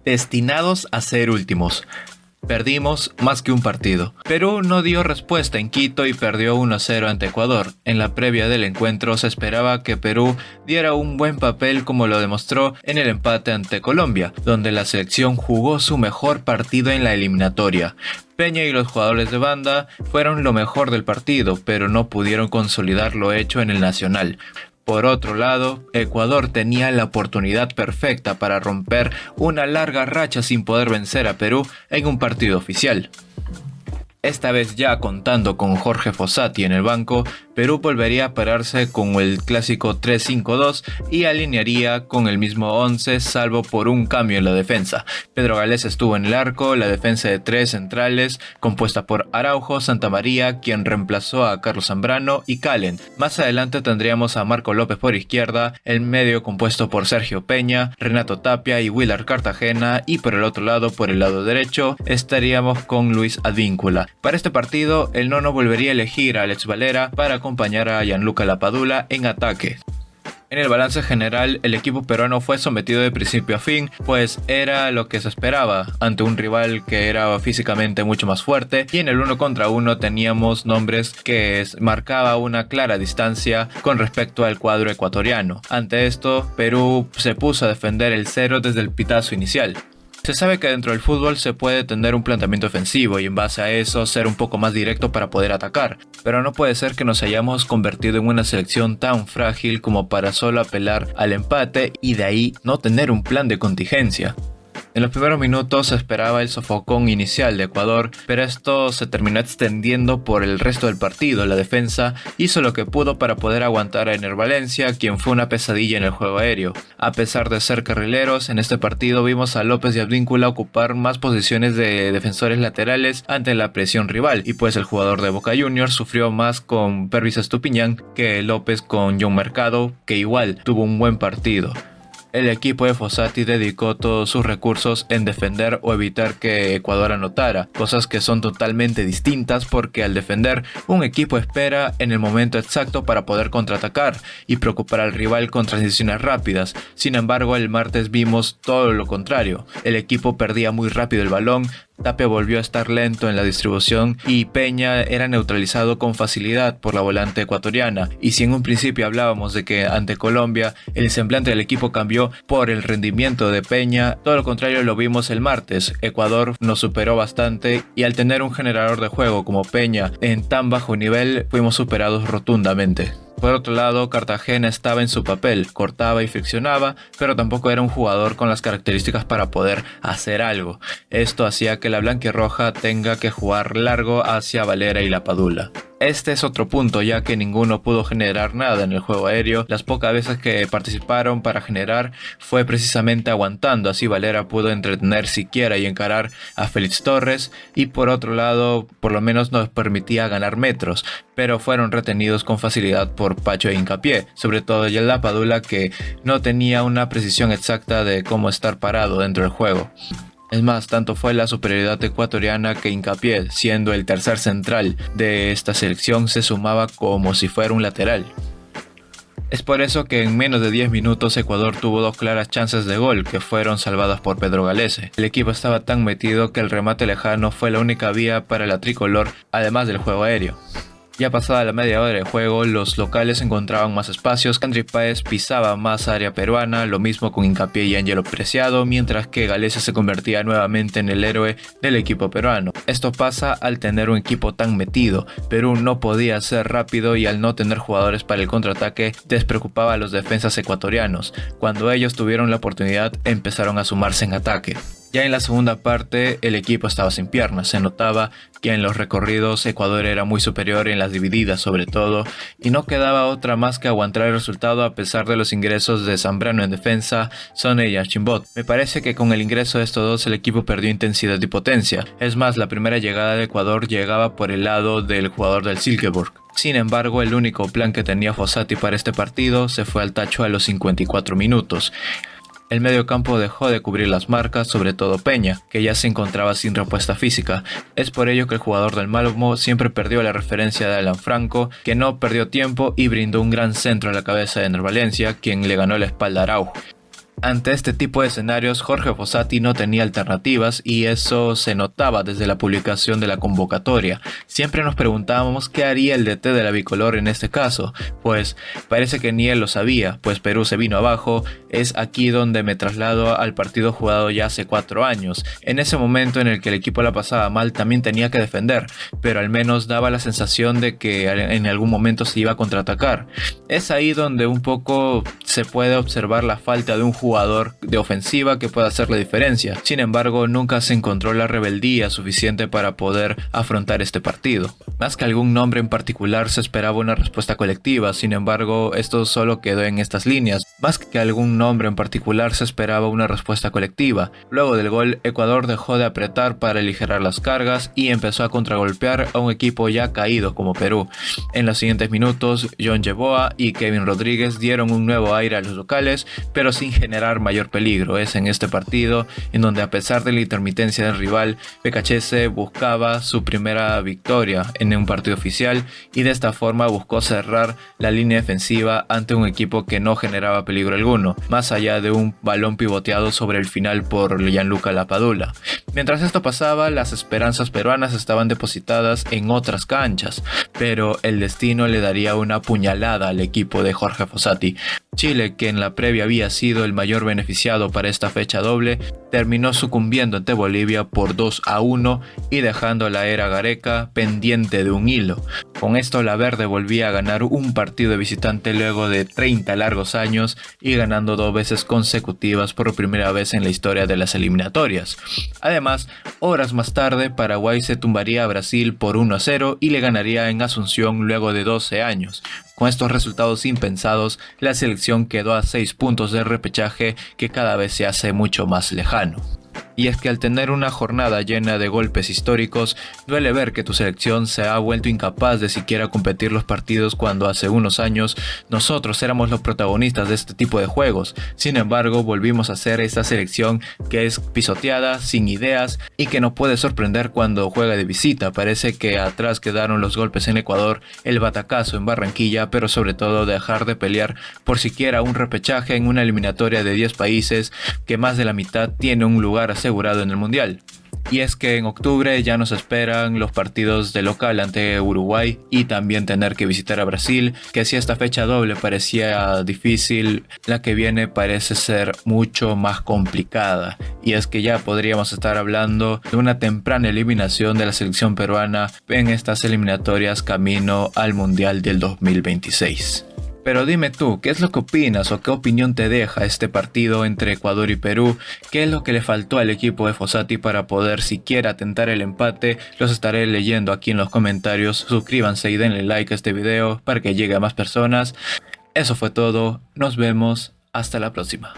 Destinados a ser últimos. Perdimos más que un partido. Perú no dio respuesta en Quito y perdió 1-0 ante Ecuador. En la previa del encuentro se esperaba que Perú diera un buen papel como lo demostró en el empate ante Colombia, donde la selección jugó su mejor partido en la eliminatoria. Peña y los jugadores de banda fueron lo mejor del partido, pero no pudieron consolidar lo hecho en el Nacional. Por otro lado, Ecuador tenía la oportunidad perfecta para romper una larga racha sin poder vencer a Perú en un partido oficial. Esta vez ya contando con Jorge Fossati en el banco, Perú volvería a pararse con el clásico 3-5-2 y alinearía con el mismo 11 salvo por un cambio en la defensa. Pedro Galese estuvo en el arco, la defensa de tres centrales compuesta por Araujo, Santamaría, quien reemplazó a Carlos Zambrano, y Calen. Más adelante tendríamos a Marco López por izquierda, el medio compuesto por Sergio Peña, Renato Tapia y Willard Cartagena, y por el otro lado, por el lado derecho, estaríamos con Luis Advíncula. Para este partido, el nono volvería a elegir a Alex Valera para acompañar a Gianluca Lapadula en ataque. En el balance general, el equipo peruano fue sometido de principio a fin, pues era lo que se esperaba ante un rival que era físicamente mucho más fuerte, y en el 1 contra 1 teníamos nombres que marcaba una clara distancia con respecto al cuadro ecuatoriano. Ante esto, Perú se puso a defender el 0 desde el pitazo inicial. Se sabe que dentro del fútbol se puede tener un planteamiento ofensivo y en base a eso ser un poco más directo para poder atacar, pero no puede ser que nos hayamos convertido en una selección tan frágil como para solo apelar al empate y de ahí no tener un plan de contingencia. En los primeros minutos se esperaba el sofocón inicial de Ecuador, pero esto se terminó extendiendo por el resto del partido. La defensa hizo lo que pudo para poder aguantar a Ener Valencia, quien fue una pesadilla en el juego aéreo. A pesar de ser carrileros, en este partido vimos a López y Advíncula ocupar más posiciones de defensores laterales ante la presión rival, y pues el jugador de Boca Juniors sufrió más con Pervis Estupiñán que López con John Mercado, que igual tuvo un buen partido. El equipo de Fossati dedicó todos sus recursos en defender o evitar que Ecuador anotara, cosas que son totalmente distintas porque al defender, un equipo espera en el momento exacto para poder contraatacar y preocupar al rival con transiciones rápidas. Sin embargo, el martes vimos todo lo contrario. El equipo perdía muy rápido el balón, Tapia volvió a estar lento en la distribución y Peña era neutralizado con facilidad por la volante ecuatoriana. Y si en un principio hablábamos de que ante Colombia el semblante del equipo cambió por el rendimiento de Peña, todo lo contrario lo vimos el martes. Ecuador nos superó bastante y al tener un generador de juego como Peña en tan bajo nivel, fuimos superados rotundamente. Por otro lado, Cartagena estaba en su papel, cortaba y friccionaba, pero tampoco era un jugador con las características para poder hacer algo. Esto hacía que la blanquirroja tenga que jugar largo hacia Valera y Lapadula. Este es otro punto, ya que ninguno pudo generar nada en el juego aéreo. Las pocas veces que participaron para generar fue precisamente aguantando, así Valera pudo entretener siquiera y encarar a Félix Torres, y por otro lado por lo menos nos permitía ganar metros, pero fueron retenidos con facilidad por Pacho e Hincapié, sobre todo ya Lapadula, que no tenía una precisión exacta de cómo estar parado dentro del juego. Es más, tanto fue la superioridad ecuatoriana que Hincapié, siendo el tercer central de esta selección, se sumaba como si fuera un lateral. Es por eso que en menos de 10 minutos Ecuador tuvo dos claras chances de gol que fueron salvadas por Pedro Galese. El equipo estaba tan metido que el remate lejano fue la única vía para la tricolor, además del juego aéreo. Ya pasada la media hora de juego, los locales encontraban más espacios, André Páez pisaba más área peruana, lo mismo con Hincapié y Ángelo Preciado, mientras que Galese se convertía nuevamente en el héroe del equipo peruano. Esto pasa al tener un equipo tan metido. Perú no podía ser rápido y al no tener jugadores para el contraataque despreocupaba a los defensas ecuatorianos. Cuando ellos tuvieron la oportunidad, empezaron a sumarse en ataque. Ya en la segunda parte el equipo estaba sin piernas, se notaba que en los recorridos Ecuador era muy superior en las divididas sobre todo, y no quedaba otra más que aguantar el resultado a pesar de los ingresos de Zambrano en defensa, Sone y Archimbot. Me parece que con el ingreso de estos dos el equipo perdió intensidad y potencia. Es más, la primera llegada de Ecuador llegaba por el lado del jugador del Silkeborg. Sin embargo, el único plan que tenía Fossati para este partido se fue al tacho a los 54 minutos. El mediocampo dejó de cubrir las marcas, sobre todo Peña, que ya se encontraba sin respuesta física. Es por ello que el jugador del Malmo siempre perdió la referencia de Alan Franco, que no perdió tiempo y brindó un gran centro a la cabeza de Ener Valencia, quien le ganó la espalda a Araujo. Ante este tipo de escenarios, Jorge Fossati no tenía alternativas y eso se notaba desde la publicación de la convocatoria. Siempre nos preguntábamos qué haría el DT de la bicolor en este caso, pues parece que ni él lo sabía, pues Perú se vino abajo. Es aquí donde me traslado al partido jugado ya hace 4 años. En ese momento en el que el equipo la pasaba mal, también tenía que defender, pero al menos daba la sensación de que en algún momento se iba a contraatacar. Es ahí donde un poco se puede observar la falta de un jugador de ofensiva que pueda hacer la diferencia. Sin embargo, nunca se encontró la rebeldía suficiente para poder afrontar este partido. Más que algún nombre en particular, se esperaba una respuesta colectiva. Sin embargo, esto solo quedó en estas líneas. Más que algún nombre en particular, se esperaba una respuesta colectiva. Luego del gol, Ecuador dejó de apretar para aligerar las cargas y empezó a contragolpear a un equipo ya caído como Perú. En los siguientes minutos, John Yeboah y Kevin Rodríguez dieron un nuevo aire a los locales, pero sin generar mayor peligro. Es en este partido en donde, a pesar de la intermitencia del rival, Becachese buscaba su primera victoria en un partido oficial y de esta forma buscó cerrar la línea defensiva ante un equipo que no generaba peligro alguno, más allá de un balón pivoteado sobre el final por Gianluca Lapadula. Mientras esto pasaba, las esperanzas peruanas estaban depositadas en otras canchas, pero el destino le daría una puñalada al equipo de Jorge Fossati. Chile, que en la previa había sido el mayor beneficiado para esta fecha doble, terminó sucumbiendo ante Bolivia por 2-1 y dejando la era Gareca pendiente de un hilo. Con esto, la verde volvía a ganar un partido de visitante luego de 30 largos años y ganando 2 veces consecutivas por primera vez en la historia de las eliminatorias. Además, horas más tarde, Paraguay se tumbaría a Brasil por 1-0 y le ganaría en Asunción luego de 12 años. Con estos resultados impensados, la selección quedó a 6 puntos del repechaje, que cada vez se hace mucho más lejano. Y es que al tener una jornada llena de golpes históricos, duele ver que tu selección se ha vuelto incapaz de siquiera competir los partidos cuando hace unos años nosotros éramos los protagonistas de este tipo de juegos. Sin embargo, volvimos a ser esa selección que es pisoteada, sin ideas y que nos puede sorprender cuando juega de visita. Parece que atrás quedaron los golpes en Ecuador, el batacazo en Barranquilla, pero sobre todo dejar de pelear por siquiera un repechaje en una eliminatoria de 10 países que más de la mitad tiene un lugar asegurado en el Mundial. Y es que en octubre ya nos esperan los partidos de local ante Uruguay y también tener que visitar a Brasil, que si esta fecha doble parecía difícil, la que viene parece ser mucho más complicada. Y es que ya podríamos estar hablando de una temprana eliminación de la selección peruana en estas eliminatorias camino al Mundial del 2026. Pero dime tú, ¿qué es lo que opinas o qué opinión te deja este partido entre Ecuador y Perú? ¿Qué es lo que le faltó al equipo de Fossati para poder siquiera tentar el empate? Los estaré leyendo aquí en los comentarios. Suscríbanse y denle like a este video para que llegue a más personas. Eso fue todo, nos vemos, hasta la próxima.